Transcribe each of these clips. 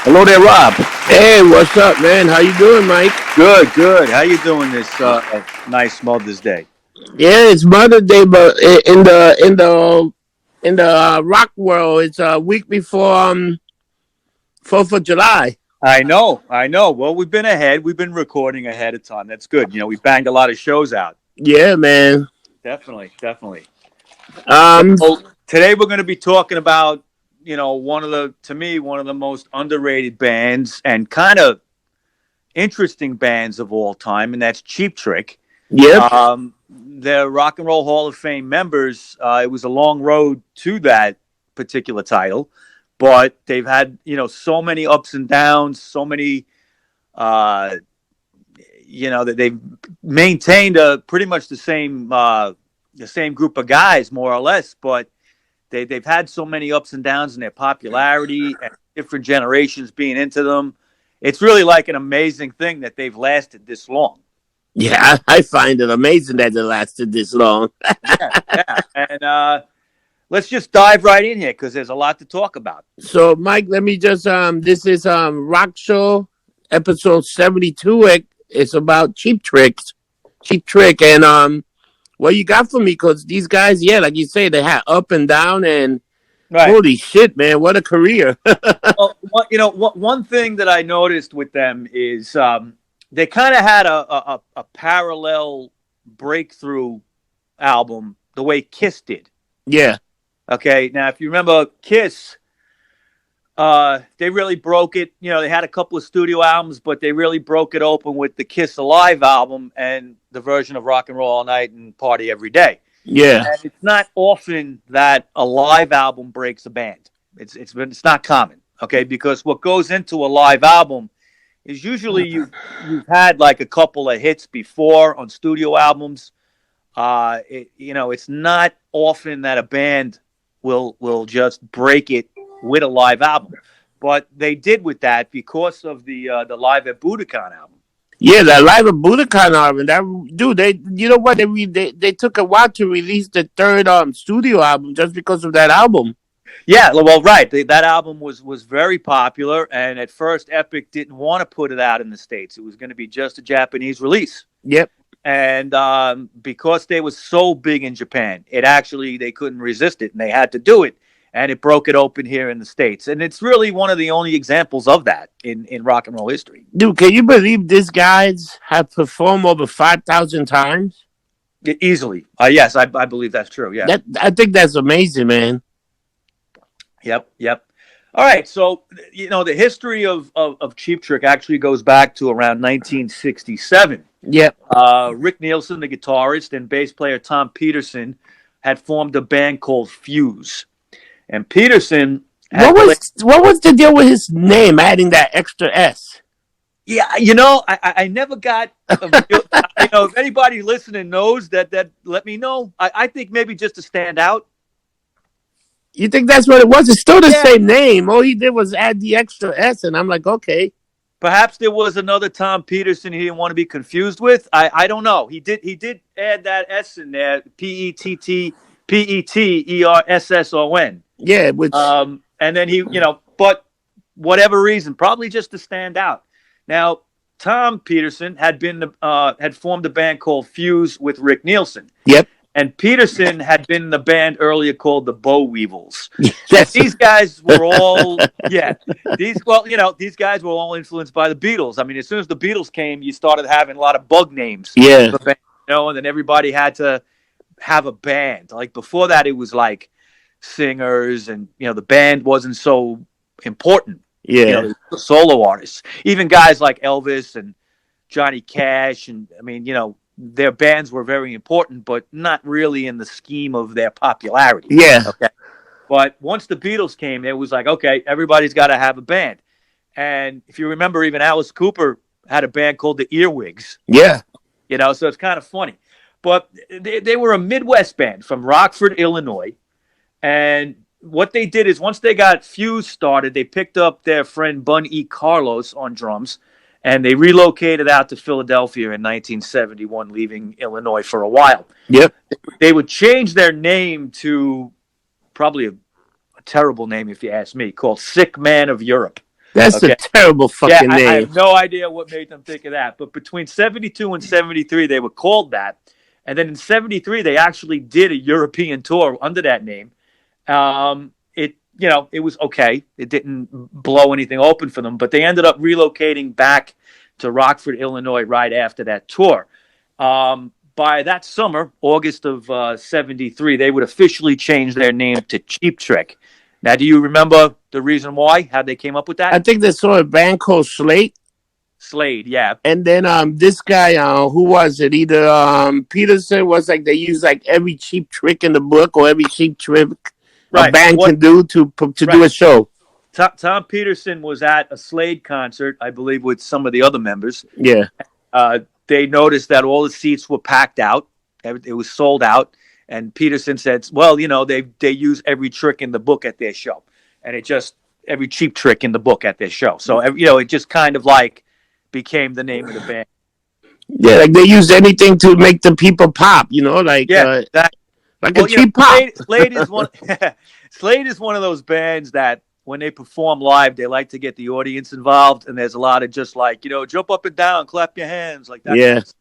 Hello there, Rob. Hey, what's up, man? How you doing, Mike? Good, good. How you doing this nice Mother's Day? Yeah, it's Mother's Day, but in the rock world, it's a week before 4th of July. I know, I know. Well, we've been ahead. We've been recording ahead of time. That's good. We banged a lot of shows out. Yeah, man. Definitely, definitely. So Um, today we're going to be talking about, to me, one of the most underrated bands and kind of interesting bands of all time, and that's Cheap Trick. yep. They're Rock and Roll Hall of Fame members. It was a long road to that particular title, but they've had so many ups and downs, so many uh, that they've maintained pretty much the same group of guys more or less, but they've had so many ups and downs in their popularity and different generations being into them. It's really like an amazing thing that they've lasted this long. Yeah, I find it amazing that it lasted this long. Yeah, yeah. And let's just dive right in here because there's a lot to talk about. So, Mike, let me just this is Rock Show episode 72. It's about Cheap Trick, and what you got for me? Because these guys, yeah, like you say, they had up and down, and Right. holy shit, man, what a career! Well, one thing that I noticed with them is they kind of had a parallel breakthrough album the way Kiss did. Yeah, Okay. Now, if you remember Kiss, they really broke it. They had a couple of studio albums, but they really broke it open with the Kiss Alive album and the version of Rock and Roll All Night and Party Every Day. yeah, And it's not often that a live album breaks a band. It's not common, okay? Because what goes into a live album is usually you've had like a couple of hits before on studio albums. It's not often that a band will just break it with a live album, but they did with that because of the Live at Budokan album. yeah. That Live of Budokan album, that dude, they, you know what, they took a while to release the third studio album just because of that album. Yeah, well, right. That album was very popular, and at first, Epic didn't want to put it out in the States. It was going to be just a Japanese release. Yep. And because they was so big in Japan, they couldn't resist it, and they had to do it. And it broke it open here in the States. And it's really one of the only examples of that in rock and roll history. Dude, can you believe these guys have performed over 5,000 times? Easily. Yes, I believe that's true. Yeah. That I think that's amazing, man. Yep, yep. All right, so the history of Cheap Trick actually goes back to around 1967. Yep. Rick Nielsen, the guitarist, and bass player Tom Peterson had formed a band called Fuse, and Peterson had What was the deal with his name adding that extra S? Yeah, I never got. If anybody listening knows that let me know. I think maybe just to stand out. You think that's what it was? It's still the Yeah, same name. All he did was add the extra S, and I'm like, okay. perhaps there was another Tom Peterson he didn't want to be confused with. I don't know. He did add that S in there. Petterson. Yeah, which And then but whatever reason, probably just to stand out. Now, Tom Peterson had formed a band called Fuse with Rick Nielsen. yep. And Peterson had been in the band earlier called the Bow Weevils. That's These guys were all, yeah. These guys were all influenced by the Beatles. I mean, as soon as the Beatles came, you started having a lot of bug names. yeah. For bands, and then everybody had to have a band. Like before that, it was like singers, and the band wasn't so important. Yeah. The solo artists, even guys like Elvis and Johnny Cash, and I mean, their bands were very important, but not really in the scheme of their popularity. Yeah. Okay. But once the Beatles came, it was like, okay, everybody's got to have a band. And if you remember, even Alice Cooper had a band called the Earwigs. Yeah. So it's kind of funny. But they were a Midwest band from Rockford, Illinois. And what they did is once they got Fuse started, they picked up their friend Bun E. Carlos on drums, and they relocated out to Philadelphia in 1971, leaving Illinois for a while. Yep. They would change their name to probably a terrible name, if you ask me, called Sick Man of Europe. That's a Okay. terrible Yeah, fucking I name. have no idea what made them think of that. But between 72 and 73, they were called that. And then in 73, they actually did a European tour under that name. It was okay. It didn't blow anything open for them, but they ended up relocating back to Rockford, Illinois, right after that tour. By that summer, August of '73, they would officially change their name to Cheap Trick. Now, do you remember the reason why? How they came up with I that? think they saw a band called Slate, Slade, yeah, and then this guy who was it? Either Peterson was like they used like every cheap trick in the book or every cheap trick a right. band What? can do to do Right. a show. Tom Peterson was at a Slade concert, I believe, with some of the other members. Yeah. Uh, they noticed that all the seats were packed out. It was sold out. And Peterson said, "Well, they use every trick in the book at their show, and it just every cheap trick in the book at their show. So it just kind of like became the name of the band." Yeah, like they used anything to make the people pop, Yeah, that. like a Well, cheap pop. Slade is one. Slade is one of those bands that when they perform live, they like to get the audience involved, and there's a lot of just like jump up and down, clap your hands, like that kind Yeah. of stuff.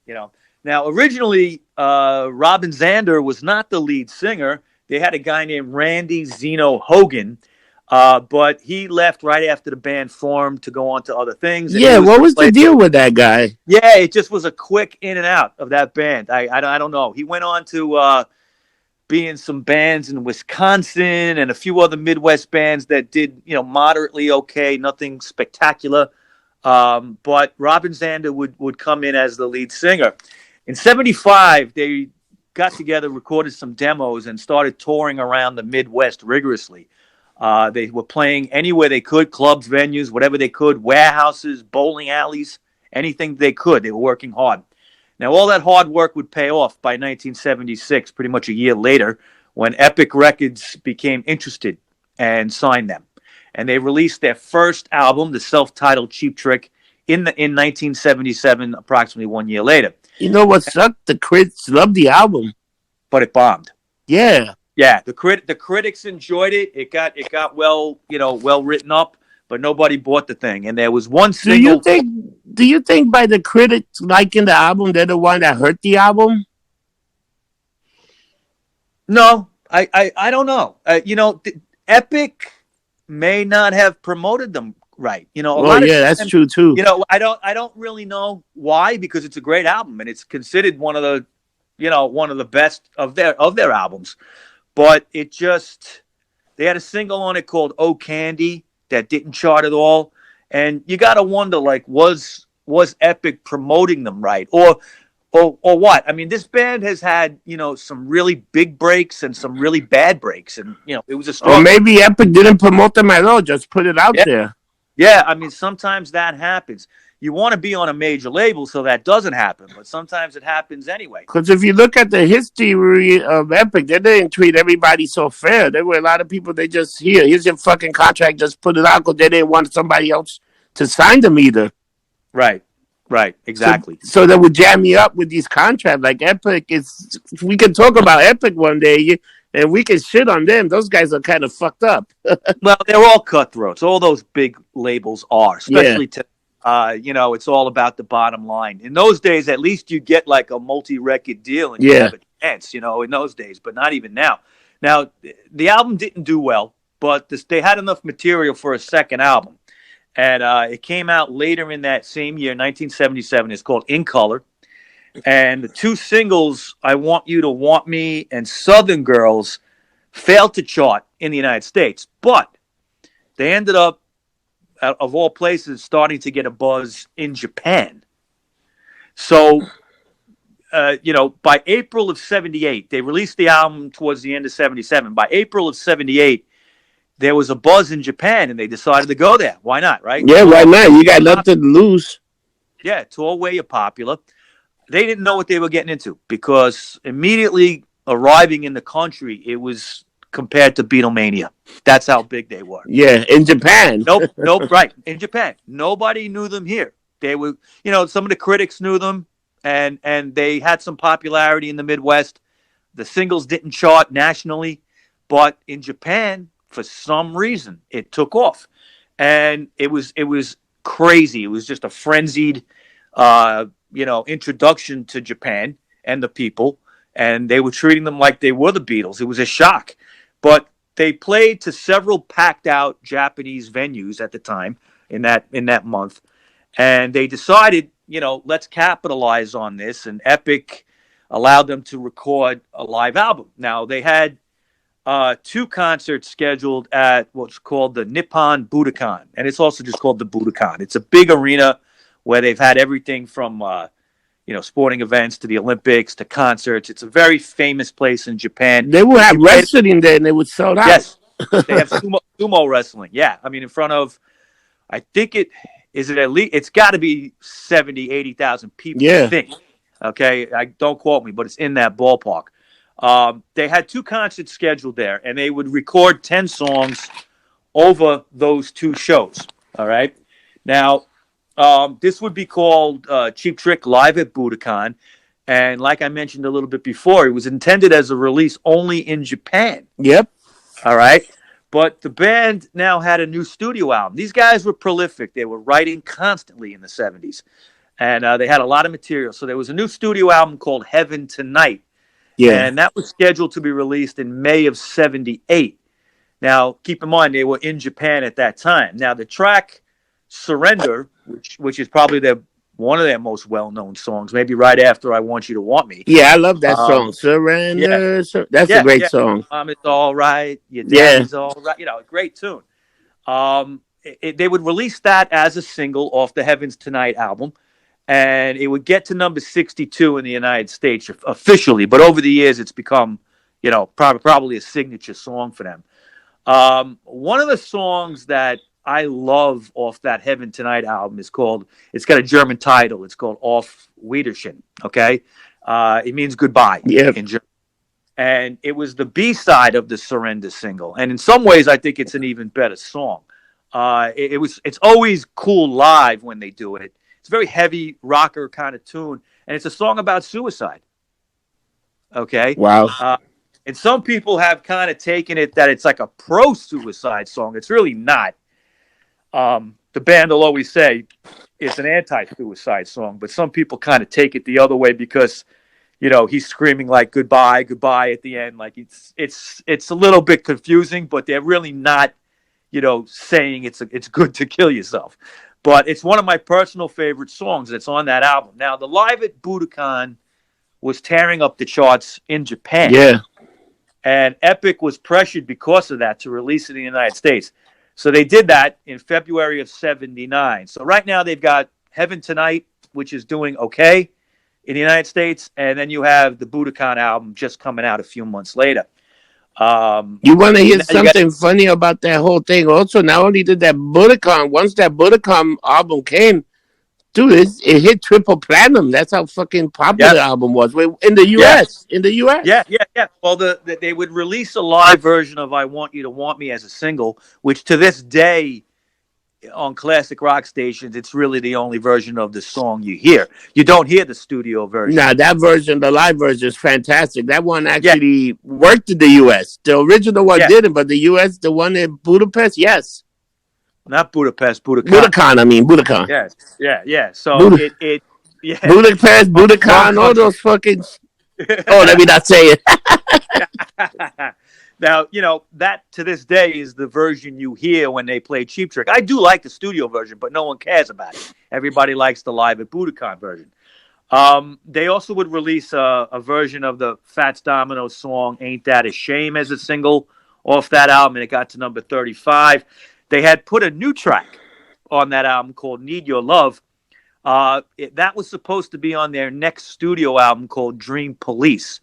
You know. Now, originally, Robin Zander was not the lead singer. They had a guy named Randy Zeno Hogan, but he left right after the band formed to go on to other things, and he Yeah, was what was the replaced. deal with that guy? Yeah, it just was a quick in and out of that band. I don't know. He went on to be in some bands in Wisconsin and a few other Midwest bands that did moderately okay, nothing spectacular. But Robin Zander would come in as the lead singer. In '75, they got together, recorded some demos, and started touring around the Midwest rigorously. They were playing anywhere they could, clubs, venues, whatever they could, warehouses, bowling alleys, anything they could. They were working hard. Now, all that hard work would pay off by 1976, pretty much a year later, when Epic Records became interested and signed them. And they released their first album, the self-titled Cheap Trick, in 1977, approximately 1 year later. You know what sucked? The critics loved the album. But it bombed. Yeah. Yeah, the critics enjoyed it. It got well written up, but nobody bought the thing. And there was one Do you single. think do you think by the critics liking the album they're the one that hurt the album? No, I don't know. Epic may not have promoted them right. A Oh lot of yeah, that's times, true too. I don't really know why, because it's a great album and it's considered one of the best of their albums. But it just they had a single on it called "Oh Candy" that didn't chart at all, and you got to wonder, like, was Epic promoting them right, or what? I mean, this band has had some really big breaks and some really bad breaks, and it was a Or struggle. maybe Epic didn't promote them at all, just put it out Yeah, there. yeah. I mean, sometimes that happens. You want to be on a major label so that doesn't happen, but sometimes it happens anyway. Because if you look at the history of Epic, they didn't treat everybody so fair. There were a lot of people they just here's your fucking contract, just put it out because they didn't want somebody else to sign them either. Right, right, So exactly. so they would jam me up with these contracts. Like Epic is, we can talk about Epic one day, and we can shit on them. Those guys are kind of fucked up. Well, they're all cutthroats. All those big labels are, Yeah, especially to, it's all about the bottom line. In those days, at least you get like a multi-record deal and you'd yeah. have a chance, in those days, but not even now. Now, the album didn't do well, but they had enough material for a second album. And it came out later in that same year, 1977. It's called In Color. And the two singles, I Want You to Want Me and Southern Girls, failed to chart in the United States. But they ended up, of all places, starting to get a buzz in Japan. So, by April of '78, they released the album towards the end of '77. By April of '78, there was a buzz in Japan, and they decided to go there. Why not, right? Yeah, why not? You got nothing to lose. Yeah, tour where you're popular. They didn't know what they were getting into because immediately arriving in the country, it was compared to Beatlemania. That's how big they were. Yeah, in Japan. Nope, right. In Japan. Nobody knew them here. They were, some of the critics knew them and they had some popularity in the Midwest. The singles didn't chart nationally, but in Japan, for some reason, it took off. and it was crazy. It was just a frenzied, introduction to Japan and the people, and they were treating them like they were the Beatles. It was a shock, but they played to several packed out Japanese venues at the time in that month, and they decided, let's capitalize on this. And Epic allowed them to record a live album. Now they had two concerts scheduled at what's called the Nippon Budokan, and it's also just called the Budokan. It's a big arena where they've had everything from sporting events to the Olympics to concerts. It's a very famous place in Japan. They would If have you play, wrestling there and they would sell out. yes, they have sumo wrestling. Yeah, I mean in front of, I think it is it at least, it's got to be 70, 80,000 people. I Yeah. think. Okay, I don't quote me, but it's in that ballpark. They had two concerts scheduled there, and they would record 10 songs over those two shows. All right. Now, this would be called Cheap Trick Live at Budokan. And like I mentioned a little bit before, it was intended as a release only in Japan. Yep. All right. But the band now had a new studio album. These guys were prolific. They were writing constantly in the 70s. And they had a lot of material. So there was a new studio album called Heaven Tonight. Yeah. And that was scheduled to be released in May of 78. Now, keep in mind, they were in Japan at that time. Now, the track Surrender, which is probably one of their most well-known songs, maybe right after I Want You to Want Me. Yeah, I love that Um, song. yeah, Surrender. That's a yeah, great yeah. song. Mom, it's all right. Your Yeah. daddy's all right. Great tune. They would release that as a single off the Heavens Tonight album, and it would get to number 62 in the United States officially. But over the years, it's become, probably a signature song for them. One of the songs that I love off that Heaven Tonight album it's got a German title. It's called Auf Wiedersehen. Okay. It means goodbye Yep. in German. And it was the B side of the Surrender single. And in some ways, I think it's an even better song. It's always cool live when they do it. It's a very heavy rocker kind of tune. And it's a song about suicide. Okay. Wow. And some people have kind of taken it that it's like a pro-suicide song. It's really not. The band will always say it's an anti-suicide song, but some people kind of take it the other way because, he's screaming like goodbye, goodbye at the end. Like it's a little bit confusing, but they're really not, saying it's good to kill yourself. But it's one of my personal favorite songs that's on that album. Now, the Live at Budokan was tearing up the charts in Japan. Yeah. And Epic was pressured because of that to release it in the United States. So they did that in February of 79. So right now they've got Heaven Tonight, which is doing okay in the United States. And then you have the Budokan album just coming out a few months later. You want to hear something funny about that whole thing? Also, not only did that Budokan, once that Budokan album came, dude, it hit triple platinum. That's how fucking popular the album was in the U.S. In the U.S. Yeah. Well, they would release a live version of "I Want You to Want Me" as a single, which to this day, on classic rock stations, it's really the only version of the song you hear. You don't hear the studio version. Nah, that version, the live version, is fantastic. That one actually worked in the U.S. The original one didn't, but the U.S., the one in Budapest, yes. Not Budapest, Budokan. Budokan. Yes, yeah. So yeah. Budapest, Budokan, all those fucking. Oh, let me not say it. Now, that to this day is the version you hear when they play Cheap Trick. I do like the studio version, but no one cares about it. Everybody likes the Live at Budokan version. They also would release a version of the Fats Domino song "Ain't That a Shame" as a single off that album, and it got to number 35. They had put a new track on that album called "Need Your Love." That was supposed to be on their next studio album called "Dream Police."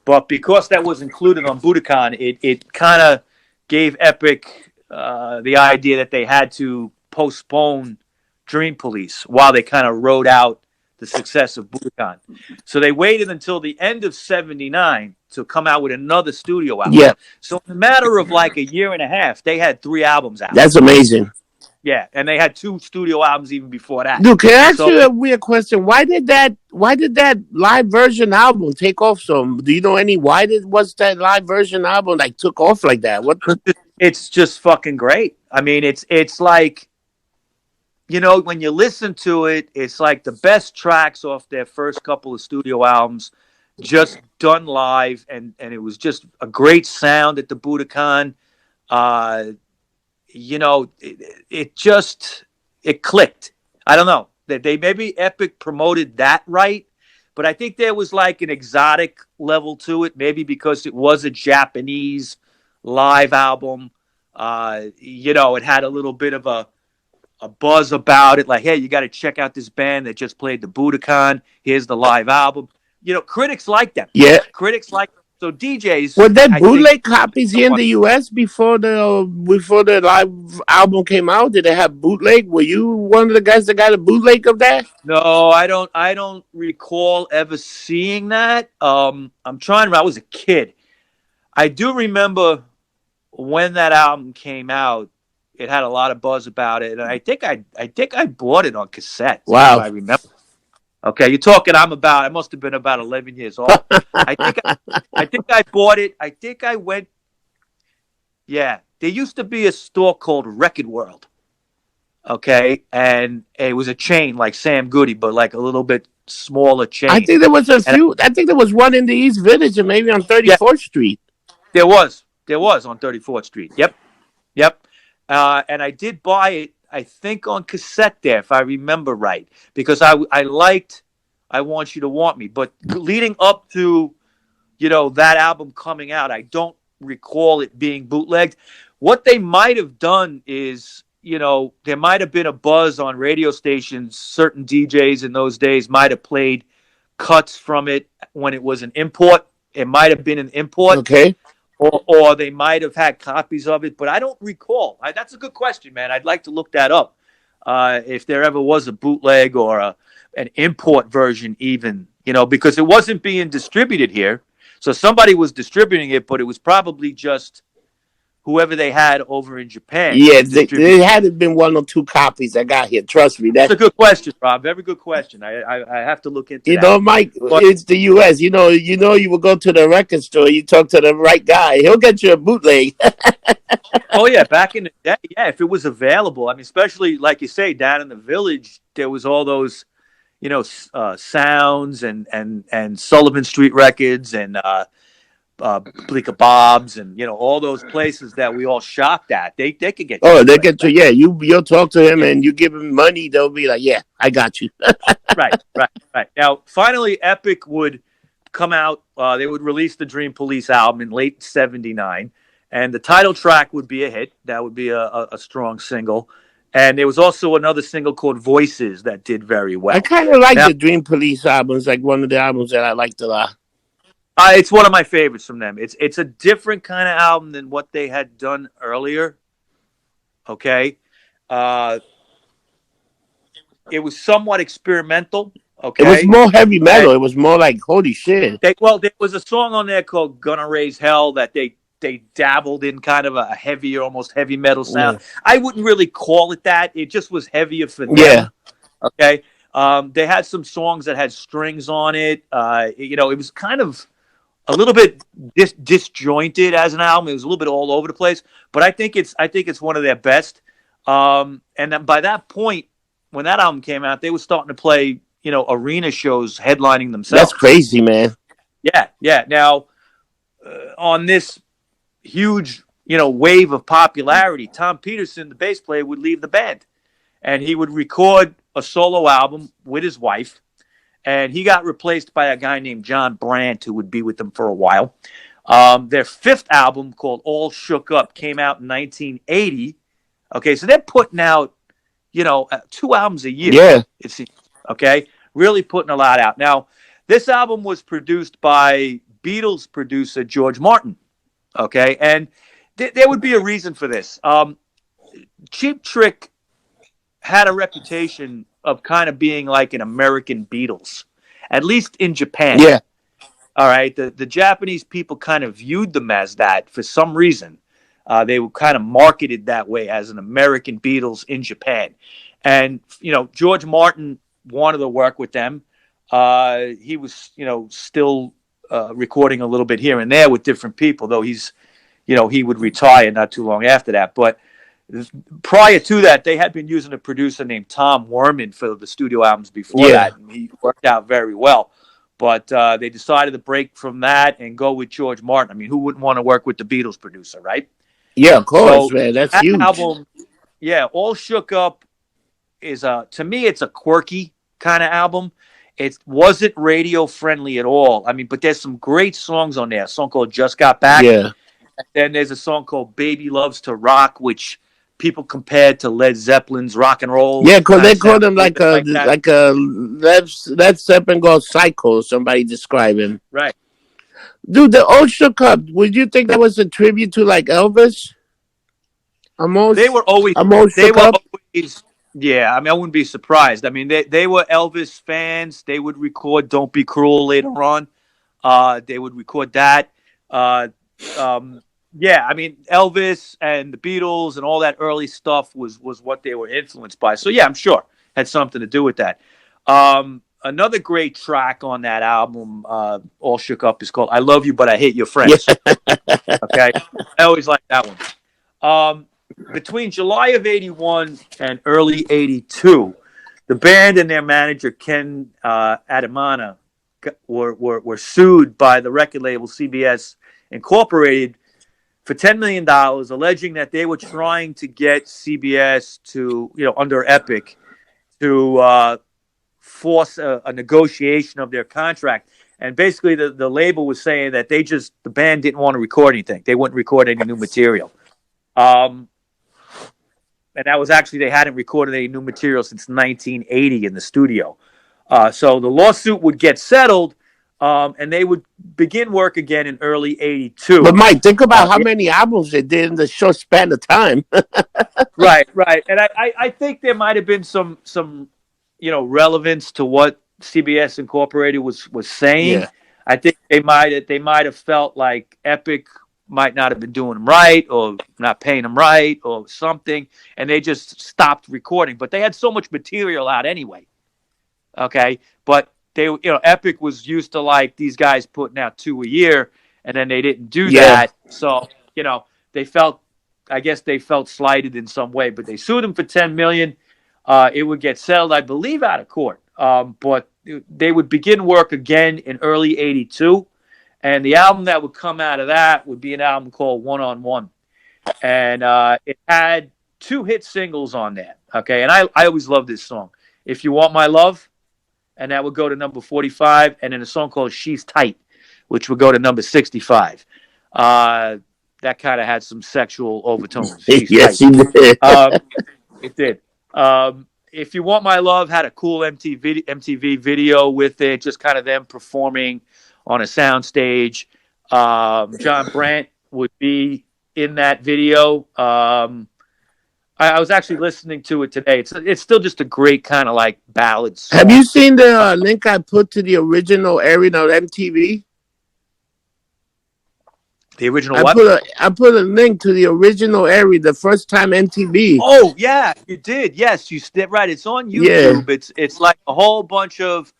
But because that was included on Budokan, it kind of gave Epic the idea that they had to postpone Dream Police while they kind of rode out the success of Budokan. So they waited until the end of 79 to come out with another studio album. Yeah. So in a matter of like a year and a half, they had 3 albums out. That's amazing. Yeah, and they had 2 studio albums even before that. Dude, can I ask So you a weird question? Why did that live version album take off so? Do you know any? Why did was that live version album like took off like that? What? it's just fucking great. I mean, it's like, when you listen to it, it's like the best tracks off their first couple of studio albums, just done live, and it was just a great sound at the Budokan. Uh, it just it clicked. I don't know that they maybe Epic promoted that right, but I think there was like an exotic level to it, maybe because it was a Japanese live album. It had a little bit of a buzz about it, like, hey, you got to check out this band that just played the Budokan. Here's the live album. Critics like them. Yeah. Critics like them. So DJs, Were there I think. bootleg copies here in the U.S. before the live album came out? Did they have bootleg? Were you one of the guys that got a bootleg of that? No, I don't recall ever seeing that. I'm trying to. I was a kid. I do remember when that album came out. It had a lot of buzz about it, and I think I bought it on cassette, if Wow. I remember. Okay, you're talking. I must have been about 11 years old. I think I bought it. I think I went. Yeah, there used to be a store called Record World. Okay, and it was a chain like Sam Goody, but like a little bit smaller I chain. think there was a And few. I think there was one in the East Village and maybe on yeah, 34th Street. there was on 34th Street. Yep, yep. And I did buy it, I think, on cassette there, if I remember right, because I liked "I Want You to Want Me," but leading up to that album coming out, I don't recall it being bootlegged. What they might have done is, there might have been a buzz on radio stations. Certain DJs in those days might have played cuts from it when it was an import. It might have been an import, Okay. or they might have had copies of it, but I don't recall. That's a good question, man. I'd like to look that up. If there ever was a bootleg or an import version, even, because it wasn't being distributed here. So somebody was distributing it, but it was probably just whoever they had over in Japan Yeah, was distributing. they had been one or two copies I got here. Trust me. That's a good question, Rob. Very good question. I have to look into that. Mike, But it's the U.S. You will go to the record store. You talk to the right guy. He'll get you a bootleg. oh yeah, back in the day, yeah, if it was available, I mean, especially like you say, down in the village, there was all those, sounds and Sullivan Street Records and Bleecker Bob's and all those places that we all shopped at. They could get you Oh, they bootleg get you. back. Yeah, you'll talk to him Yeah, and you give him money. They'll be like, "Yeah, I got you." right, right, right. Now, finally, Epic would come out. They would release the Dream Police album in late '79, and the title track would be a hit. That would be a strong single. And there was also another single called Voices that did very I well. kind of like Now, the Dream Police albums. Like one of the albums that I liked a lot. it's one of my favorites from them. It's a different kind of album than what they had done earlier. Okay, uh, it was somewhat experimental. It was Okay, more heavy and metal. It was more like holy shit. there was a song on there called "Gonna Raise Hell" that they dabbled in kind of a heavier, almost heavy metal sound. Yeah. I wouldn't really call it that. It just was heavier for Yeah. them. Okay, they had some songs that had strings on it. It was kind of a little bit disjointed as an album. It was a little bit all over the place, but I think it's one of their best. And then by that point, when that album came out, they were starting to play arena shows, headlining That's themselves. crazy, man. Yeah, yeah. Now on this huge wave of popularity, Tom Peterson, the bass player, would leave the band, and he would record a solo album with his wife, and he got replaced by a guy named John Brandt, who would be with them for a while. Their fifth album, called All Shook Up, came out in 1980. Okay, so they're putting out, 2 albums a year, Yeah. it seems. Okay, really putting a lot out. Now, this album was produced by Beatles producer George Martin. Okay, and there would be a reason for this. Cheap Trick had a reputation of kind of being like an American Beatles, at least in Japan. Yeah. All right, the Japanese people kind of viewed them as that for some reason. They were kind of marketed that way as an American Beatles in Japan. And, George Martin wanted to work with them. He was, still recording a little bit here and there with different people, though he would retire not too long after that. But prior to that, they had been using a producer named Tom Werman for the studio albums before Yeah. that, and he worked out very well. But they decided to break from that and go with George Martin. I mean, who wouldn't want to work with the Beatles producer, right? Yeah, of course, So man. That's that huge. album, yeah, All Shook Up is to me, it's a quirky kind of album. It wasn't radio friendly at all. I mean, but there's some great songs on there. A song called Just Got Back. Yeah. Then there's a song called Baby Loves to Rock, which people compared to Led Zeppelin's rock and roll Yeah, cause kind they of call sound, him a little bit like that. like a Led Zeppelin go psycho. Somebody describe him. Right. Dude, the Ocean Cup. Would you think that was a tribute to like Elvis? They Almost. were always, Almost they shook were up. always, yeah, I mean, I wouldn't be surprised. I mean, they were Elvis fans. They would record Don't Be Cruel later on. They would record that. Uh, um, yeah, I mean, Elvis and the Beatles and all that early stuff was what they were influenced by. So yeah, I'm sure had something to do with that. Another great track on that album, All Shook Up, is called "I Love You But I Hate Your Yeah. Friends." Okay, I always like that one. Um, Between July of '81 and early '82, the band and their manager Ken Adamana were sued by the record label CBS Incorporated for $10 million, alleging that they were trying to get CBS to, under Epic, to force a negotiation of their contract. And basically, the label was saying that the band didn't want to record anything. They wouldn't record any new material. Um, and that was actually, they hadn't recorded any new material since 1980 in the studio. So the lawsuit would get settled, and they would begin work again in early But '82. Mike, think about how Yeah, many albums they did in the short span of time. right, right. And I think there might have been some relevance to what CBS Incorporated was saying. Yeah. I think they might have felt like Epic might not have been doing them right, or not paying them right, or something, and they just stopped recording. But they had so much material out anyway. Okay, but Epic was used to, like, these guys putting out two a year, and then they didn't do Yeah. that. So they felt, I guess they felt slighted in some way, but they sued them for $10 million. It would get settled, I believe, out of court. But they would begin work again in early '82, and the album that would come out of that would be an album called One on One, and it had two hit singles on there. Okay, and I always loved this song, If You Want My Love, and that would go to number 45, and then a song called She's Tight, which would go to number 65. That kind of had some sexual overtones. She's Yes, tight. he did. It did. If You Want My Love had a cool MTV video with it, just kind of them performing on a soundstage. John Brandt would be in that video. I was actually listening to it today. It's still just a great kind of like ballad song. Have you seen the link I put to the original airing of MTV? The original I what? put a link to the original airing, the first time MTV. Oh yeah, you did. Yes, you did. Right. It's on Yeah. YouTube. It's like a whole bunch of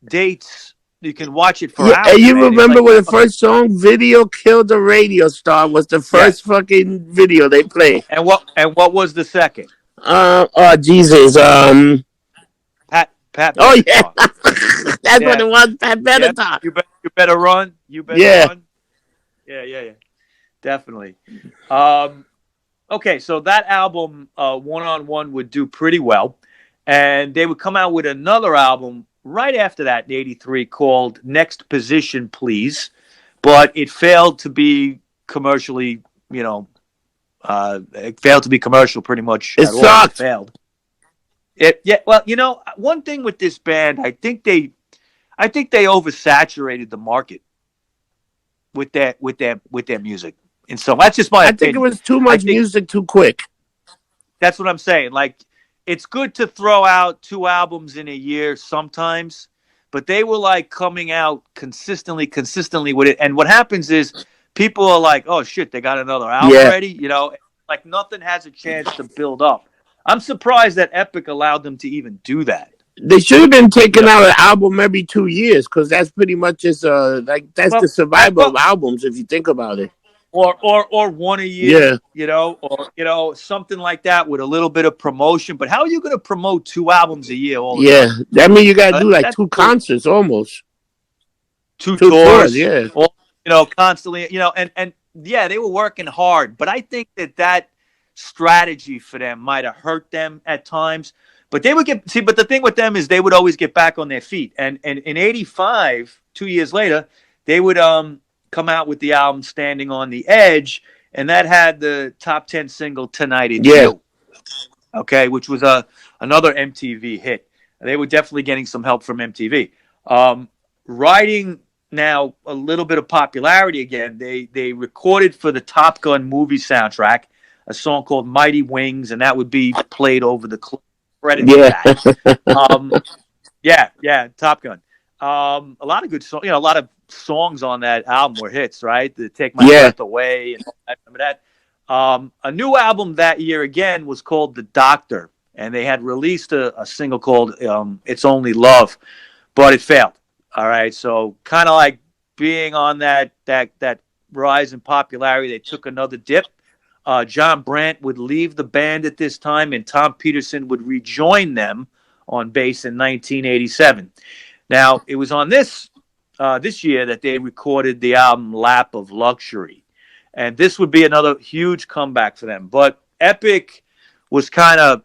dates. You can watch it for Yeah, and hours, you man. It's remember like, when the first song "Video Killed the Radio Star" was the first fucking video they played. and what was the second? Oh Jesus, Pat oh yeah, Benatar. that's what Yeah. it was. Pat Yeah. Benatar. You better run. You better Yeah. run. Yeah. Definitely. Okay, so that album, One on One, would do pretty well, and they would come out with another album right after that in '83 called Next Position, Please, but it failed to be commercially, it failed to be commercial pretty much It at all. It sucked. failed. Yeah. Well, one thing with this band, I think they oversaturated the market with their music. And so that's just my I think it opinion. was too I much think music too quick. that's what I'm saying. Like, it's good to throw out two albums in a year sometimes, but they were like coming out consistently with it. And what happens is people are like, oh shit, they got another album Yeah, ready. Like nothing has a chance to build up. I'm surprised that Epic allowed them to even do that. they should have been You taking know, out an album every 2 years because that's pretty much just like that's the well, survival of well, albums if you think about it. or one a year, Yeah, or something like that with a little bit of promotion. But how are you going to promote two albums a year all the yeah. time? That means you got to do like That's two a little, concerts almost, two two tours. tours, Yeah, all constantly, and yeah, they were working hard, but I think that strategy for them might have hurt them at times. But they would get see, but the thing with them is they would always get back on their feet, and in '85, 2 years later, they would come out with the album "Standing on the Edge," and that had the top 10 single "Tonight It's yeah. You." Okay, which was another MTV hit. They were definitely getting some help from MTV. Riding now a little bit of popularity again. They recorded for the Top Gun movie soundtrack a song called "Mighty Wings," and that would be played over the credits for Yeah, that. Um, yeah, Top Gun. A lot of good songs. A lot of songs on that album were hits, right? The "Take My yeah, Breath Away" and all that. Remember that? A new album that year again was called "The Doctor," and they had released a single called "It's Only Love," but it failed. All right, so kind of like being on that rise in popularity, they took another dip. John Brandt would leave the band at this time, and Tom Peterson would rejoin them on bass in 1987. Now, it was on this year that they recorded the album "Lap of Luxury," and this would be another huge comeback for them. But Epic was kind of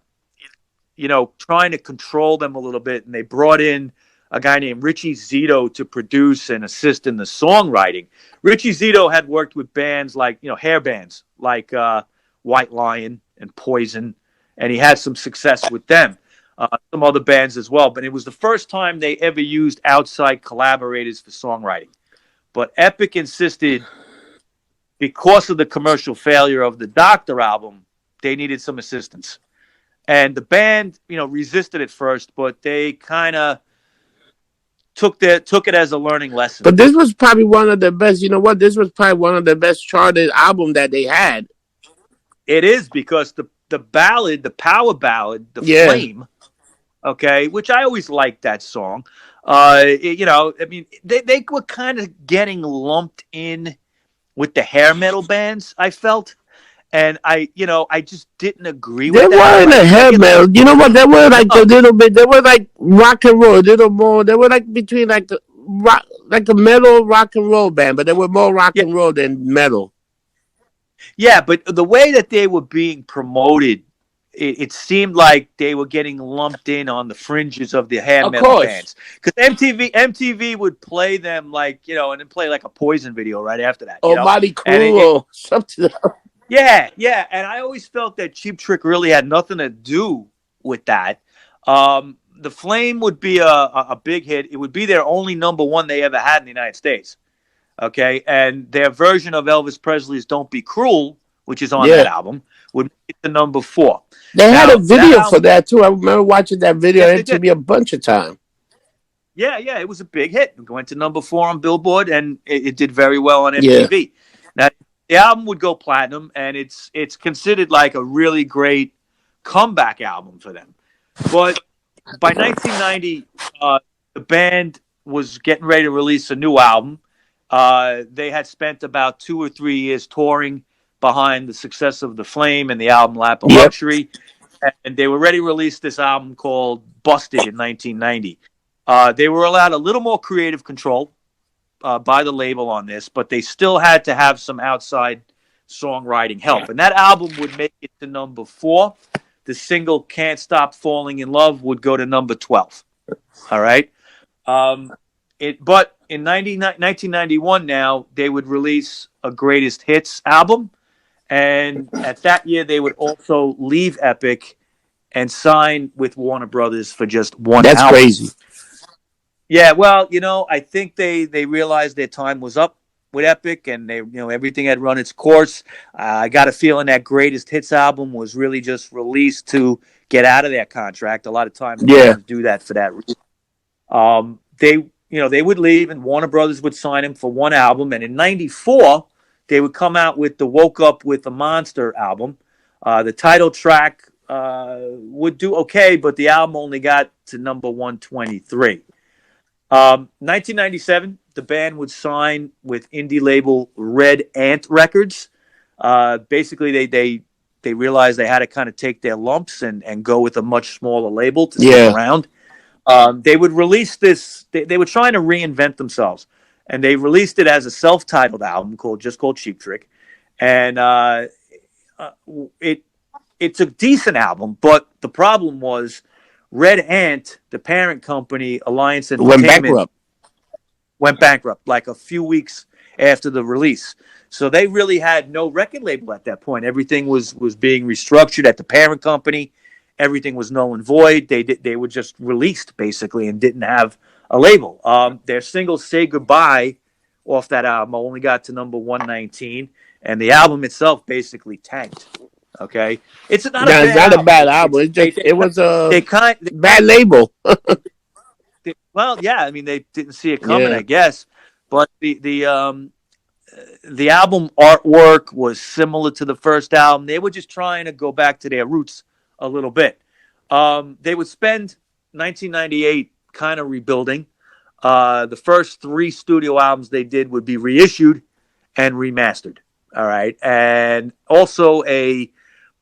trying to control them a little bit, and they brought in a guy named Richie Zito to produce and assist in the songwriting. Richie Zito had worked with bands like, hair bands like White Lion and Poison, and he had some success with them. Some other bands as well, but it was the first time they ever used outside collaborators for songwriting. But Epic insisted, because of the commercial failure of the Doctor album, they needed some assistance. And the band, resisted at first, but they kind of took it as a learning lesson. but this was probably one of the best. You know what? This was probably one of the best charted album that they had. It is because the ballad, the power ballad, "The Yeah, Flame," okay, which I always liked that song. I mean, they were kind of getting lumped in with the hair metal bands, I felt. And I just didn't agree they with that. weren't a Like hair it's metal. You know what? They were like a no, little bit. They were like rock and roll, a little more. They were like between like the rock, like a metal rock and roll band, but they were more rock yeah, and roll than metal. yeah, but the way that they were being promoted, it seemed like they were getting lumped in on the fringes of the hair Of metal course. bands. Because MTV would play them like, and then play like a Poison video right after that, Or Mighty and Crew or something. yeah, and I always felt that Cheap Trick really had nothing to do with that. The Flame would be a big hit. It would be their only number one they ever had in the United States. Okay, and their version of Elvis Presley's "Don't Be Cruel," which is on Yeah. that album, would make it to number four. They had a Now that video for album, that too. I remember watching that video yes, on they did. MTV a bunch of times. Yeah, it was a big hit. It went to number four on Billboard, and it did very well on Yeah. MTV. Now the album would go platinum, and it's considered like a really great comeback album for them. But by 1990, the band was getting ready to release a new album. They had spent about 2 or 3 years touring behind the success of The Flame and the album "Lap of Yep. Luxury," and they were ready to release this album called "Busted" in 1990. They were allowed a little more creative control by the label on this, but they still had to have some outside songwriting help. And that album would make it to number four. The single "Can't Stop Falling in Love" would go to number 12. All right. Um, but in 1991 now, they would release a greatest hits album. And at that year, they would also leave Epic and sign with Warner Brothers for just one That's album. crazy. Yeah, well, I think they realized their time was up with Epic, and everything had run its course. I got a feeling that greatest hits album was really just released to get out of their contract. A lot of times Yeah. bands do that for that reason. They would leave, and Warner Brothers would sign him for one album. And in '94, they would come out with the "Woke Up with a Monster" album. The title track would do okay, but the album only got to number 123. 1997, the band would sign with indie label Red Ant Records. Basically, they realized they had to kind of take their lumps and go with a much smaller label to stick Yeah. around. They would release this. They were trying to reinvent themselves, and they released it as a self-titled album called Cheap Trick, and uh, it it's a decent album. But the problem was Red Ant, the parent company, Alliance Went Entertainment, bankrupt. went bankrupt like a few weeks after the release. So they really had no record label at that point. Everything was being restructured at the parent company. Everything was null and void. They were just released basically and didn't have a label. Their single "Say Goodbye" off that album only got to number 119, and the album itself basically tanked. Okay, it's not a Now it's bad not a album. bad It's album. It was a they kind bad label. well, yeah. I mean, they didn't see it coming, Yeah. I guess. But the album artwork was similar to the first album. They were just trying to go back to their roots a little bit. They would spend 1998 kind of rebuilding. The first three studio albums they did would be reissued and remastered. All right. And also a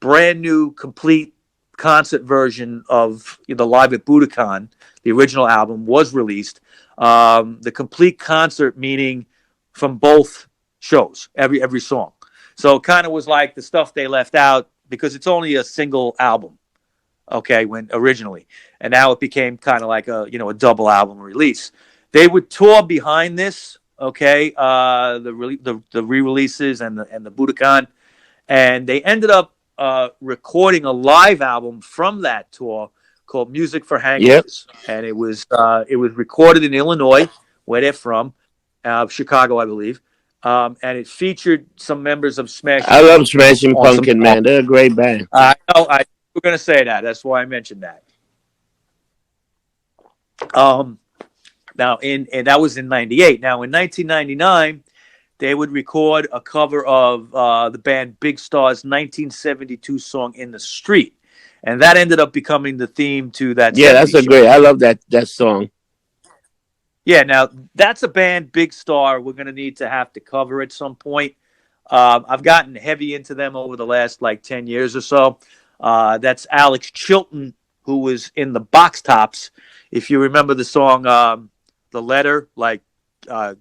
brand new, complete concert version of the Live at Budokan, the original album, was released. The complete concert, meaning from both shows, every song. So it kind of was like the stuff they left out because it's only a single album, okay, when originally, and now it became kind of like a double album release. They would tour behind this, okay, the re-releases and the Budokan, and they ended up recording a live album from that tour called "Music for Yep. Hangovers," and it was recorded in Illinois, where they're from, Chicago, I believe, and it featured some members of I Smashing love Pumpkins Smashing on some Pumpkin, songs. man. They're a great band. I know I was going to say that. That's why I mentioned that. Um, Now, and that was in '98. Now, in 1999, they would record a cover of the band Big Star's 1972 song "In the Street," and that ended up becoming the theme to that Yeah, that's '70s a show. great. I love that song. Yeah, now that's a band, Big Star. We're going to need to have to cover at some point. I've gotten heavy into them over the last like 10 years or so. That's Alex Chilton, who was in the Box Tops. If you remember the song, The Letter, like,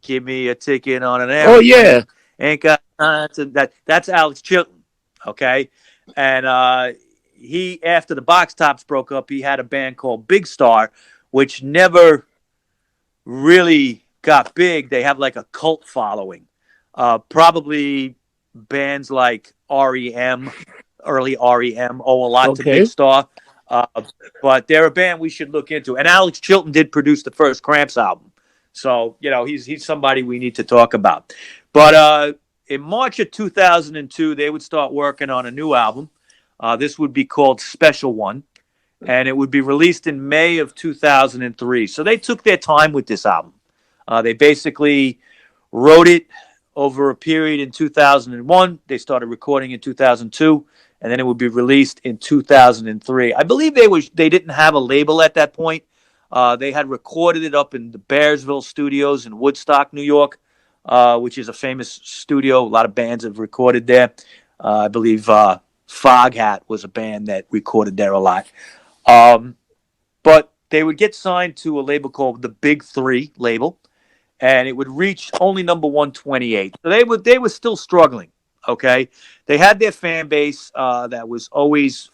give me a ticket on an Oh yeah. airplane. Ain't got time to, that's Alex Chilton, okay? And he, after the Box Tops broke up, he had a band called Big Star, which never really got big. They have like a cult following. Probably bands like REM, early REM, owe a lot to Big Okay. Star. Uh, but they're a band we should look into. And Alex Chilton did produce the first Cramps album. So, he's somebody we need to talk about. But in March of 2002, they would start working on a new album. This would be called Special One, and it would be released in May of 2003. So they took their time with this album. They basically wrote it over a period in 2001. They started recording in 2002, and then it would be released in 2003. I believe they didn't have a label at that point. They had recorded it up in the Bearsville Studios in Woodstock, New York, which is a famous studio. A lot of bands have recorded there. I believe Foghat was a band that recorded there a lot. Um, but they would get signed to a label called the Big Three label, and it would reach only number 128. So they were still struggling. Okay, they had their fan base that was always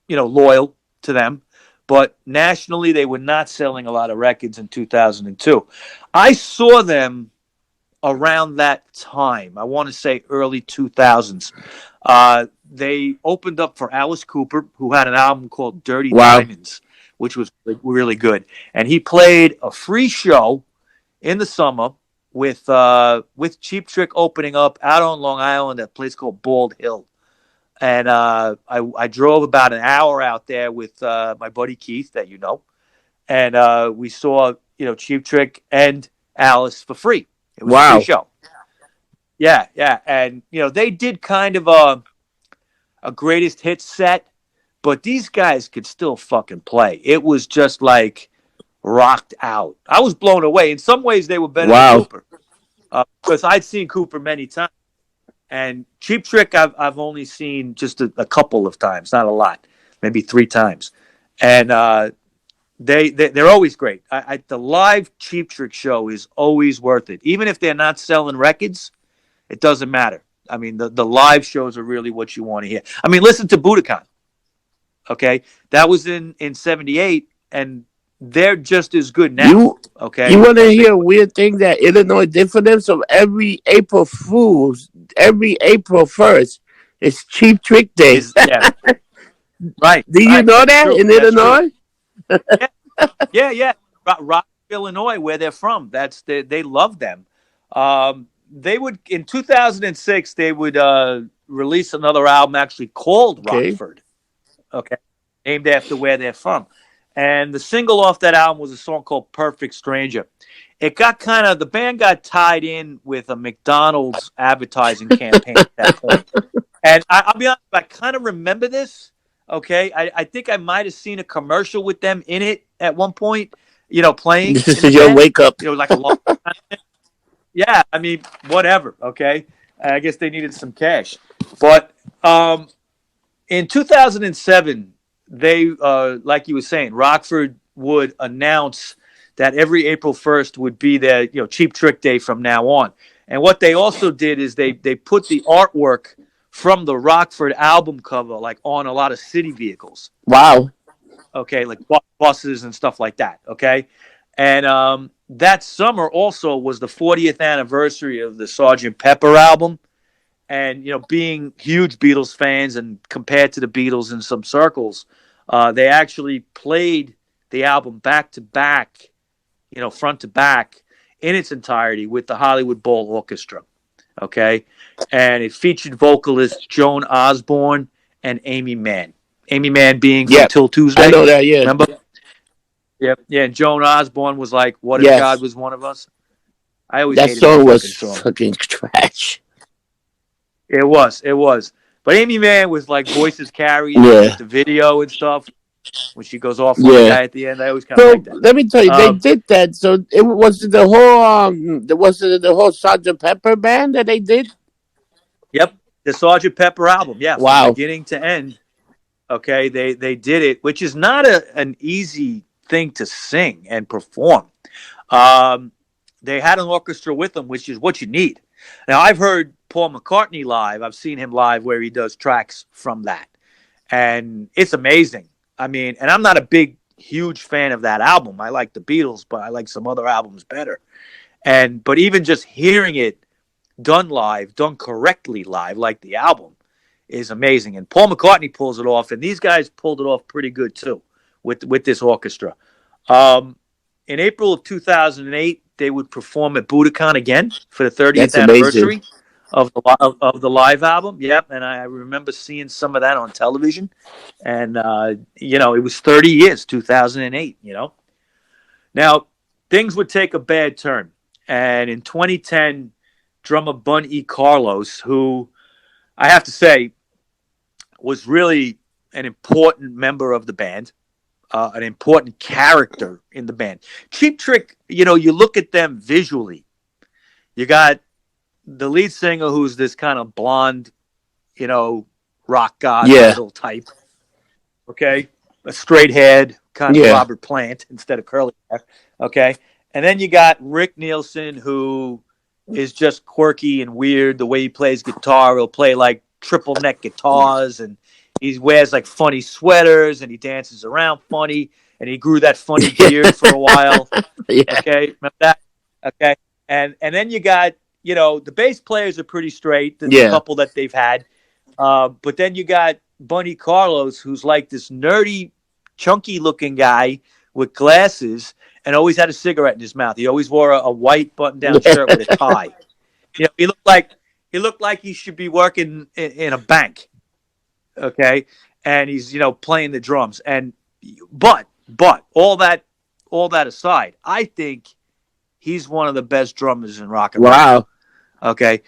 loyal to them, but nationally they were not selling a lot of records in 2002. I saw them around that time. I want to say early 2000s. They opened up for Alice Cooper, who had an album called Dirty Wow. Diamonds, which was really good. And he played a free show in the summer with Cheap Trick opening up out on Long Island at a place called Bald Hill. And I drove about an hour out there with my buddy Keith, that and we saw Cheap Trick and Alice for free. It was a free Wow. show. Yeah, yeah, and they did kind of a greatest hits set, but these guys could still fucking play. It was just like rocked out. I was blown away. In some ways, they were better than Wow. Cooper because I'd seen Cooper many times, and Cheap Trick I've only seen just a couple of times, not a lot, maybe 3 times, and they're always great. The live Cheap Trick show is always worth it, even if they're not selling records. It doesn't matter. I mean, the live shows are really what you want to hear. I mean, listen to Budokan. Okay, that was in '78, and they're just as good now. You Okay, want to as they hear a were. weird thing that Illinois did for them? So every April Fools, every April 1st, it's Cheap Trick Day. Is yeah, right, Do you right. know That's that true. in That's true. Illinois? Yeah, yeah, yeah. Rock, Illinois, where they're from. They love them. They would in 2006 they would release another album actually called Okay. Rockford. Okay, named after where they're from. And the single off that album was a song called Perfect Stranger. It got the band got tied in with a McDonald's advertising campaign at that point. And I'll be honest, I kind of remember this. Okay. I think I might have seen a commercial with them in it at one point, playing This in the is your band. wake up. Like a long time. Yeah. I mean, whatever. Okay. I guess they needed some cash. But in 2007, they, like you were saying, Rockford would announce that every April 1st would be their, Cheap Trick Day from now on. And what they also did is they put the artwork from the Rockford album cover like on a lot of city vehicles. Wow. Okay, like buses and stuff like that. Okay, and that summer also was the 40th anniversary of the Sergeant Pepper album, and being huge Beatles fans and compared to the Beatles in some circles, they actually played the album back to back, front to back in its entirety with the Hollywood Bowl Orchestra. Okay, and it featured vocalists Joan Osborne and Amy Mann. Amy Mann being from Yep. Till I Tuesday. know that. Yeah. Remember? Yep. Yeah. And Joan Osborne was like, "What if God Yes. was one of us?" I always That hated that song fucking was song. fucking trash. It was. It was. But Amy Mann was like voices carried in Yeah. like the video and stuff when she goes off on the Yeah. guy at the end. I always kind of So like that. let me tell you, they Um, did that. So it was the whole Sergeant Pepper band that they did. yep, the Sergeant Pepper album. Yeah, from Wow. beginning to end. Okay, they did it, which is not an easy thing to sing and perform. Um, they had an orchestra with them, which is what you need. Now I've heard Paul McCartney live. I've seen him live where he does tracks from that, and it's amazing. I mean, and I'm not a huge fan of that album. I like the Beatles, but I like some other albums better. But even just hearing it done live, done correctly live, like the album, is amazing. And Paul McCartney pulls it off, and these guys pulled it off pretty good too with this orchestra. Um, in April of 2008, they would perform at Budokan again for the 30th That's amazing. anniversary of the live album. Yep, and I remember seeing some of that on television. And it was 30 years, 2008. Now things would take a bad turn, and in 2010, drummer Bun E. Carlos, who I have to say was really an important member of the band, an important character in the band. Cheap Trick, you look at them visually. You got the lead singer who's this kind of blonde, rock god Yeah. idol type. Okay, a straight head, kind of Yeah. Robert Plant instead of curly hair. Okay, and then you got Rick Nielsen, who is just quirky and weird. The way he plays guitar, he'll play like triple neck guitars, and he wears like funny sweaters, and he dances around funny, and he grew that funny beard for a while. Yeah. Okay, remember that? Okay, and then you got the bass players are pretty straight. The Yeah. couple that they've had, but then you got Bunny Carlos, who's like this nerdy, chunky looking guy with glasses and always had a cigarette in his mouth. He always wore a white button down shirt with a tie. He looked like he should be working in a bank. Okay, and he's playing the drums. And but all that aside, I think he's one of the best drummers in rock and roll. Wow. Okay,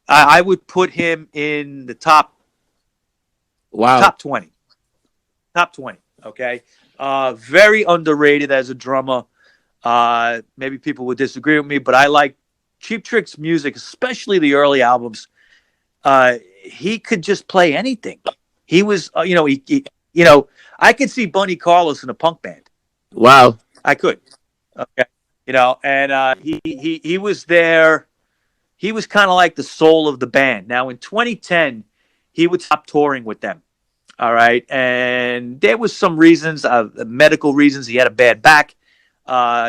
I would put him in the Wow. top 20. Top 20. Okay. Very underrated as a drummer. Maybe people would disagree with me, but I like Cheap Trick's music, especially the early albums. He could just play anything. He was, you know, I could see Bunny Carlos in a punk band. Wow. I could. Okay. And he was there. He was kind of like the soul of the band. Now in 2010, he would stop touring with them. All right, and there was some reasons, medical reasons. He had a bad back.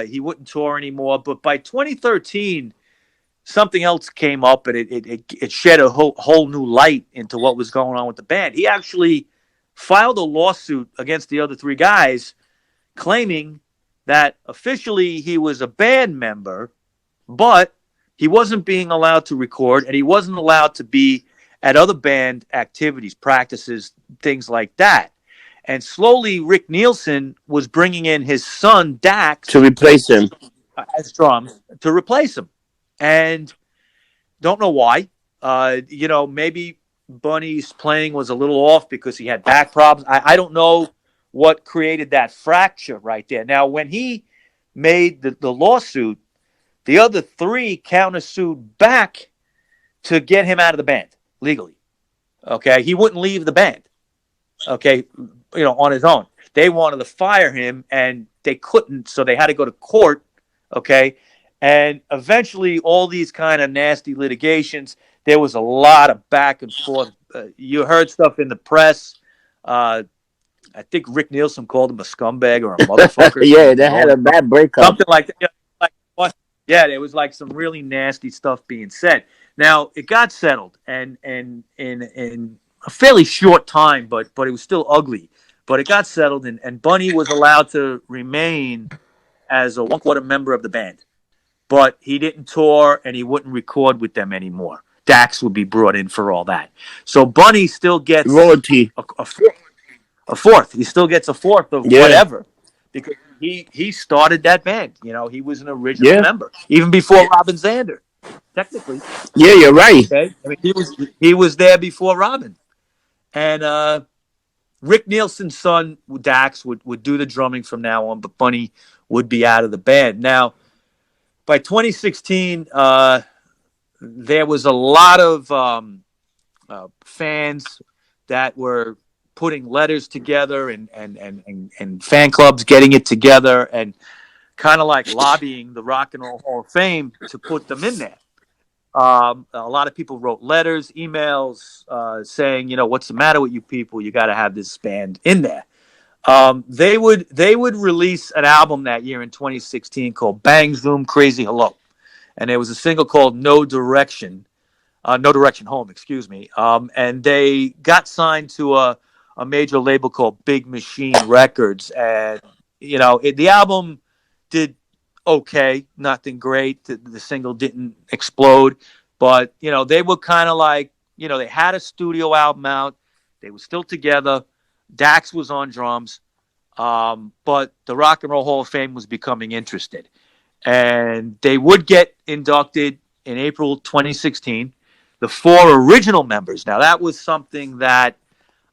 He wouldn't tour anymore. But by 2013, something else came up, and it shed a whole new light into what was going on with the band. He actually filed a lawsuit against the other three guys, claiming that officially he was a band member, but he wasn't being allowed to record, and he wasn't allowed to be at other band activities, practices, things like that. And slowly, Rick Nielsen was bringing in his son To Dax replace him. as drums to replace him. And don't know why. Maybe Bunny's playing was a little off because he had back problems. I don't know what created that fracture right there. Now, when he made the lawsuit, the other three countersued back to get him out of the band legally. Okay, he wouldn't leave the band. Okay, on his own. They wanted to fire him, and they couldn't, so they had to go to court. Okay, and eventually, all these kind of nasty litigations. There was a lot of back and forth. You heard stuff in the press. Uh, I think Rick Nielsen called him a scumbag or a motherfucker, Yeah, some they had a bad breakup. something like that. Like what? Yeah, there was like some really nasty stuff being said. Now it got settled, and in a fairly short time, but it was still ugly. But it got settled, and Bunny was allowed to remain as a one quarter member of the band, but he didn't tour and he wouldn't record with them anymore. Dax would be brought in for all that. So Bunny still gets Royalty. a fourth. He still gets a fourth of Yeah. whatever because he started that band. He was an original Yeah. member even before Robin Zander. Technically, Yeah, you're right. okay. I mean, he was there before Robin, and Rick Nielsen's son Dax would do the drumming from now on, but Bunny would be out of the band. Now, by 2016, there was a lot of fans that were putting letters together and fan clubs getting it together and kind of like lobbying the Rock and Roll Hall of Fame to put them in there. A lot of people wrote letters, emails, saying, what's the matter with you people? You got to have this band in there. They would release an album that year in 2016 called Bang Zoom Crazy Hello, and there was a single called No Direction Home, excuse me. And they got signed to a major label called Big Machine Records, and the album did okay, nothing great. The single didn't explode, but they were kind of like they had a studio album out. They were still together. Dax was on drums, but the Rock and Roll Hall of Fame was becoming interested, and they would get inducted in April 2016. The four original members. Now that was something that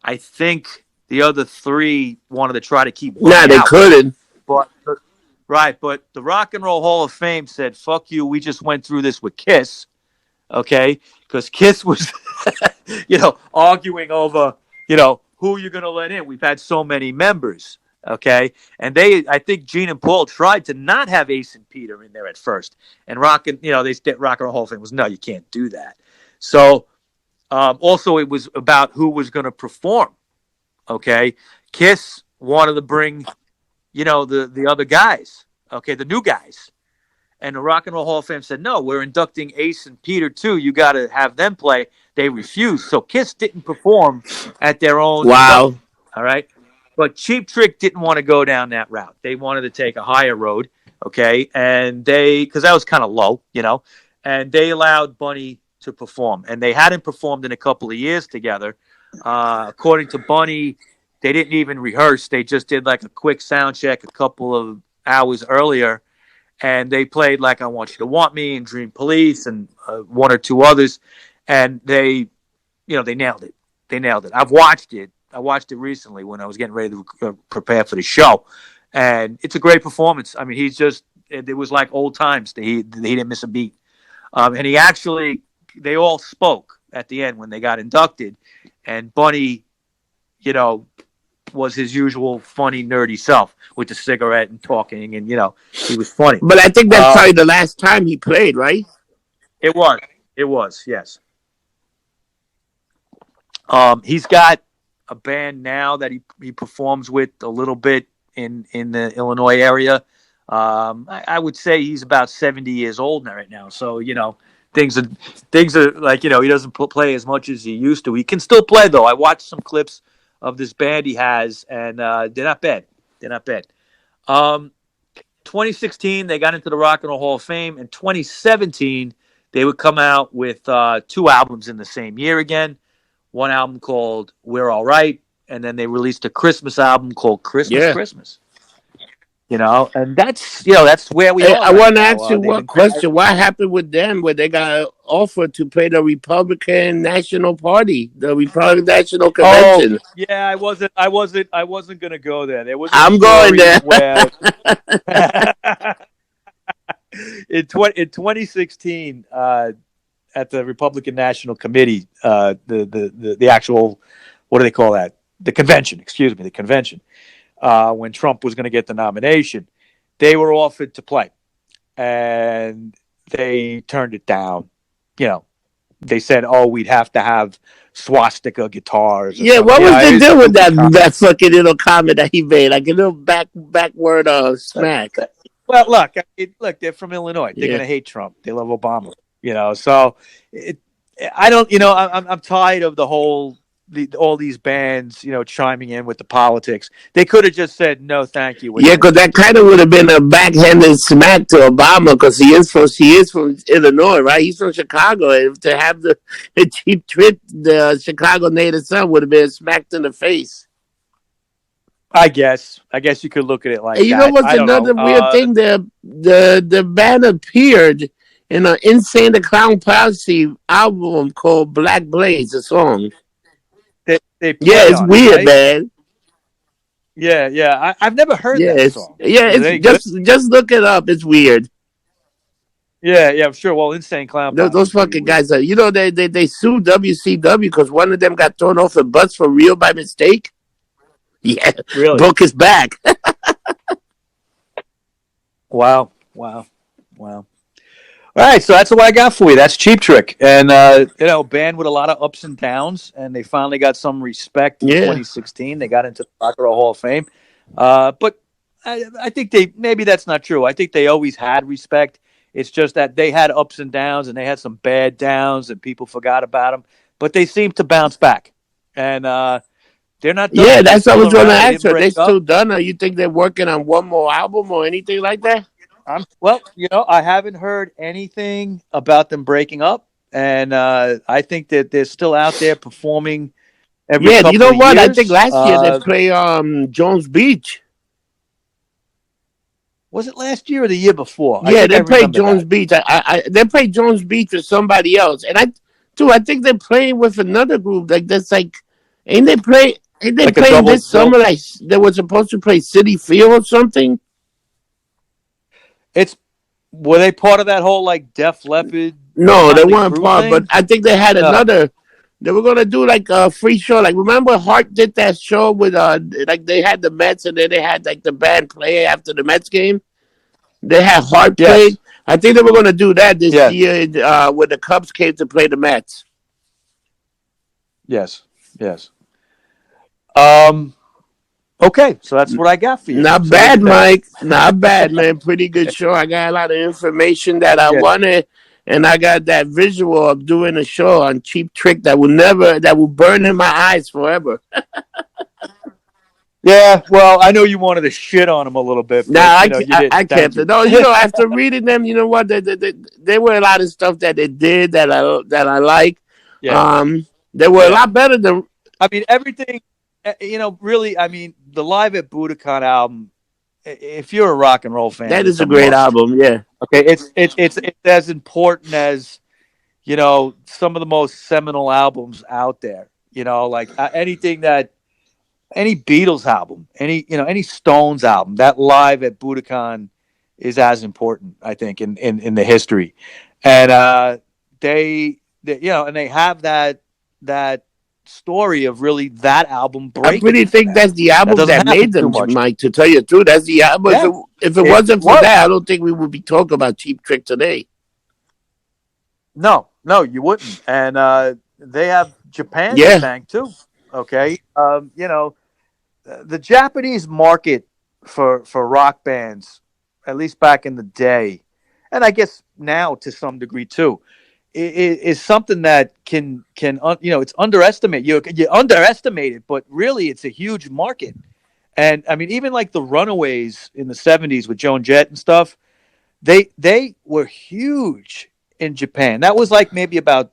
I think the other three wanted to try to keep Nah, Bunny they out, couldn't. but right, but the Rock and Roll Hall of Fame said, "Fuck you." We just went through this with Kiss, okay? Because Kiss was, arguing over, who you're going to let in. We've had so many members, okay? And I think Gene and Paul tried to not have Ace and Peter in there at first, and Rock and Rock and Roll Hall of Fame was no, you can't do that. So also it was about who was going to perform, okay? Kiss wanted to bring, the other guys, okay, the new guys. And the Rock and Roll Hall of Fame said, no, we're inducting Ace and Peter too. You got to have them play. They refused. So Kiss didn't perform at their own Wow. induction. All right. But Cheap Trick didn't want to go down that route. They wanted to take a higher road. Okay. And because that was kind of low, and they allowed Bunny to perform. And they hadn't performed in a couple of years together. According to Bunny, they didn't even rehearse. They just did like a quick sound check a couple of hours earlier, and they played like I Want You to Want Me and Dream Police and one or two others. and they nailed it. They nailed it. I've watched it. I watched it recently when I was getting ready to prepare for the show, and it's a great performance. I mean, it was like old times. He didn't miss a beat, and he actually they all spoke at the end when they got inducted, and Bunny, you know, was his usual funny, nerdy self with the cigarette and talking, and he was funny. But I think that's probably the last time he played, right? It was, it was, yes. He's got a band now that he performs with a little bit in the Illinois area. I would say he's about 70 years old now, right now. So things are things are like he doesn't play as much as he used to. He can still play though. I watched some clips of this band he has, and they're not bad. They're not bad. Um, 2016 they got into the Rock and Roll Hall of Fame. In 2017 they would come out with two albums in the same year again. One album called We're All Right, and then they released a Christmas album called Christmas Yeah. Christmas. And that's where we Hey, are I right want to now. ask you They've one been question. What happened with them where they got offered to play the Republican National Party, the Republican National Oh Convention? yeah, I wasn't gonna go there. There was a I'm going story there. where in 2016 at the Republican National Committee, the actual, what do they call that? The convention. Excuse me, the convention. When Trump was going to get the nomination, they were offered to play, and they turned it down. You know, they said, "Oh, we'd have to have swastika guitars or Yeah, something." what was the It's deal with stupid that comment. fucking little comment that he made? Like a little backward smack. Well, look, they're from Illinois. They're Yeah. going to hate Trump. They love Obama. So it, I don't. I'm tired of all these bands, chiming in with the politics. They could have just said no, thank you. We're Yeah, going to because that keep it. kind of would have been a backhanded smack to Obama because he is from Illinois, right? He's from Chicago. And to have the cheap trick, the Chicago native son would have been smacked in the face. I guess you could look at it And like you know that. what's I don't know. another weird thing? The band appeared in an Insane the Clown Posse album called Black Blaze, a song. They Yeah, play it's on it, weird, right? man. Yeah, yeah. I've never heard Yeah, that song. Is it it's any good? just look it up. It's weird. Yeah, yeah. I'm sure. Well, Insane Clown Posse Those is pretty fucking weird. guys are, they sued WCW because one of them got thrown off the bus for real by mistake. Yeah, Really? broke his back. Wow, wow, wow. All right, so that's what I got for you. That's Cheap Trick, and band with a lot of ups and downs, and they finally got some respect in Yeah, 2016. They got into the Rock and Roll Hall of Fame, but I think maybe that's not true. I think they always had respect. It's just that they had ups and downs, and they had some bad downs, and people forgot about them. But they seem to bounce back, and they're not done. yeah. They're That's what I still was gonna around. They ask didn't her. They break up. still done, or you think they're working on one more album or anything like that? Well, I haven't heard anything about them breaking up, and I think that they're still out there performing every Yeah, you couple know of what? I think years. last year they play Jones Beach. Was it last year or the year before? I Yeah, think I they played remember Jones that. Beach. They played Jones Beach with somebody else, and I think they're playing with another group. Like that's like, ain't they play? Ain't they Like a playing double this bill. summer? Like they were supposed to play City Field or something. It's Were they part of that whole like Def Leppard No, they Motley weren't Crue part. But thing? I think they had No. another. They were gonna do like a free show. Like remember Hart did that show with like they had the Mets and then they had like the band play after the Mets game. They had Hart played. Yes. I think they were gonna do that this Yes. year when the Cubs came to play the Mets. Yes. Yes. Um. Okay, so that's what I got for you. Not So look bad, at that. Mike. Not bad, man. Pretty good show. I got a lot of information that I Yeah. wanted, and I got that visual of doing a show on Cheap Trick that will burn in my eyes forever. Yeah, well, I know you wanted to shit on him a little bit, Nah, but you I didn't. Thank kept you. it. No, after reading them, you know what? There were a lot of stuff that they did that I like. Yeah, Um, they were a yeah. lot better than I mean, everything. Really. I mean, the Live at Budokan album. If you're a rock and roll fan, that. Is it's a a great must. album. Yeah, Okay, it's as important as some of the most seminal albums out there. Like anything that any Beatles album, any Stones album, that live at Budokan is as important, I think, in the history. And and they have that story of really that album I breaking really for think them. that's the That album doesn't that made happen too them, much. Mike. To tell you the truth, that's the album. If Yeah, if it it wasn't for was. that, I don't think we would be talking about Cheap Trick today. No, no, you wouldn't. And they have Japan to Yeah, thank too. Okay, the Japanese market for rock bands, at least back in the day, and I guess now to some degree too, is something that it's underestimated. You underestimate it, but really it's a huge market. And I mean, even like the Runaways in the '70s with Joan Jett and stuff, they were huge in Japan. That was like maybe about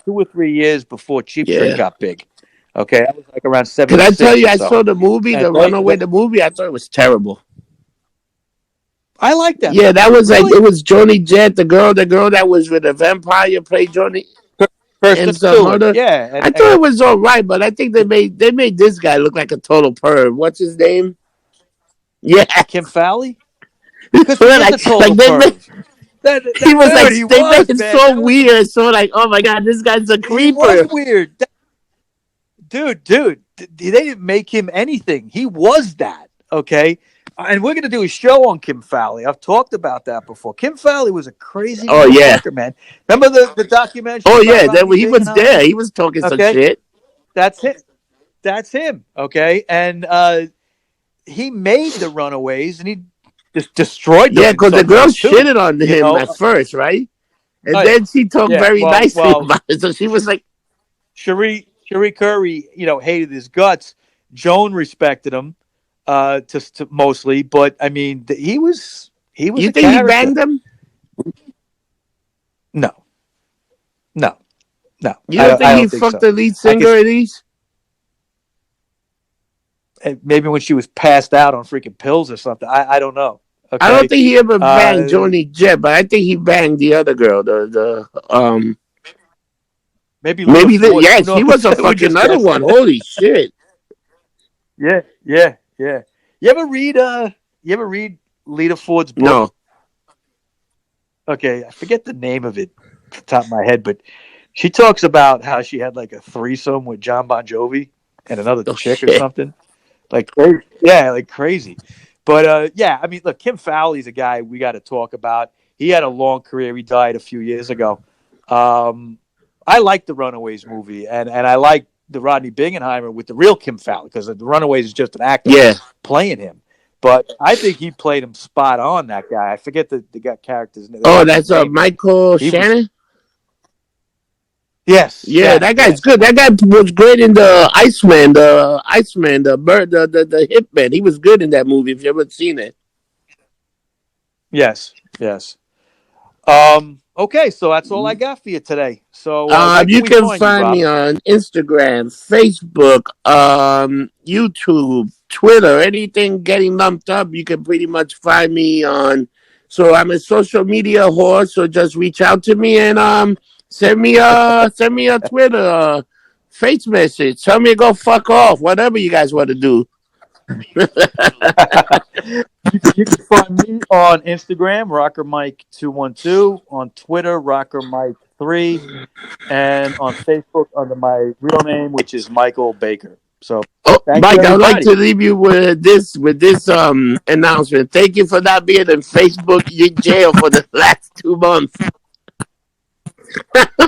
2 or 3 years before Cheap Trick yeah. got big. Okay, that was like around Can I tell '76 you? or I so. saw the movie, And The Runaway. The movie, I thought it was terrible. I like that Yeah, that movie. was like Really, it was Johnny Jett, the girl that was with the vampire played Johnny Kirsten and some Stewart. other. Yeah, I and thought it was all right, but I think they made this guy look like a total perv. What's his name? Yeah, Kim Fowley, because he is a like total perv. he was like Dude, he they made was, it man. so That was weird, so like, oh my god, this guy's a he was creeper. weird. Dude, they didn't make him anything. He was that. Okay, and we're gonna do a show on Kim Fowley. I've talked about that before. Kim Fowley was a crazy Oh yeah, motherfucker, man. Remember the documentary oh about yeah. Then Rodney when he was there, Bingenheimer? he was talking some Okay, shit. that's it. That's him. Okay, and he made the Runaways, and he just destroyed Yeah, them in because the some girl ways too. shitted on You him know? at first, right? And Oh yeah, then she talked yeah. very Well, nicely well, about it. So she was like, Cherie Curry, hated his guts. Joan respected him, to mostly, but I mean, he was "You a think he character. banged him? No, no, no. You I don't don't. I think he don't think fucked so. the lead I singer guess of these?" maybe when she was passed out on freaking pills or something. I don't know. I don't Okay, think he ever banged uh, Johnny Jett, but I think he banged the other girl. maybe Lita Maybe Ford. yeah, Who she knows? was a We're fucking just other guessing. one. Holy shit! Yeah, yeah, yeah. You ever read? You ever read Lita Ford's book? No, Okay, I forget the name of it off the top of my head, but she talks about how she had like a threesome with John Bon Jovi and another oh chick or shit. something. Like crazy. Yeah, like crazy. But yeah, I mean, look, Kim Fowley's a guy we got to talk about. He had a long career. He died a few years ago. Um, I like the Runaways movie, and I like the Rodney Bingenheimer with the real Kim Fowley because the Runaways is just an actor Yeah. playing him. But I think he played him spot on. That guy. I forget the guy character's the Oh, actor's that's name, but Michael he was. Shannon. Yes, Yeah, Shannon. that guy's Yes, good. That guy was great in the bird, the Hitman. He was good in that movie. If you ever seen it. yes, yes. Okay, so that's all I got for you today. So where can You we can find you, find me Robert? on Instagram, Facebook, YouTube, Twitter, anything getting lumped up. You can pretty much find me on. So I'm a social media whore. So just reach out to me and send me a Twitter, face message. Tell me to go fuck off. Whatever you guys want to do. You can find me on Instagram, Rocker Mike 212, on Twitter, Rocker Mike 3, and on Facebook under my real name, which is Michael Baker. So Oh, thank you, Mike, I'd like everybody. to leave you with this announcement. Thank you for not being in Facebook jail for the last 2 months.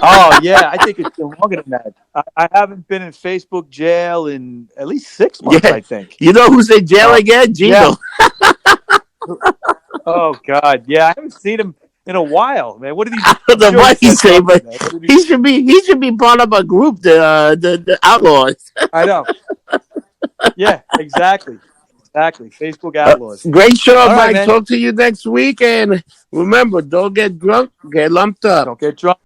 Oh yeah, I think it's been longer than that. I haven't been in Facebook jail in at least 6 months. Yeah, I think. you know who's in jail Uh, again? yeah. Gino. Oh God. Yeah, I haven't seen him in a while, man. What did he do? I don't I'm know sure he what he said say, something, but man. What did he? he should be part of a group, the Outlaws. I know. Yeah, exactly. Exactly. Facebook Outlaws. Great show, All right, Mike. man. Talk to you next week, and remember, don't get drunk, get lumped up. Don't get drunk.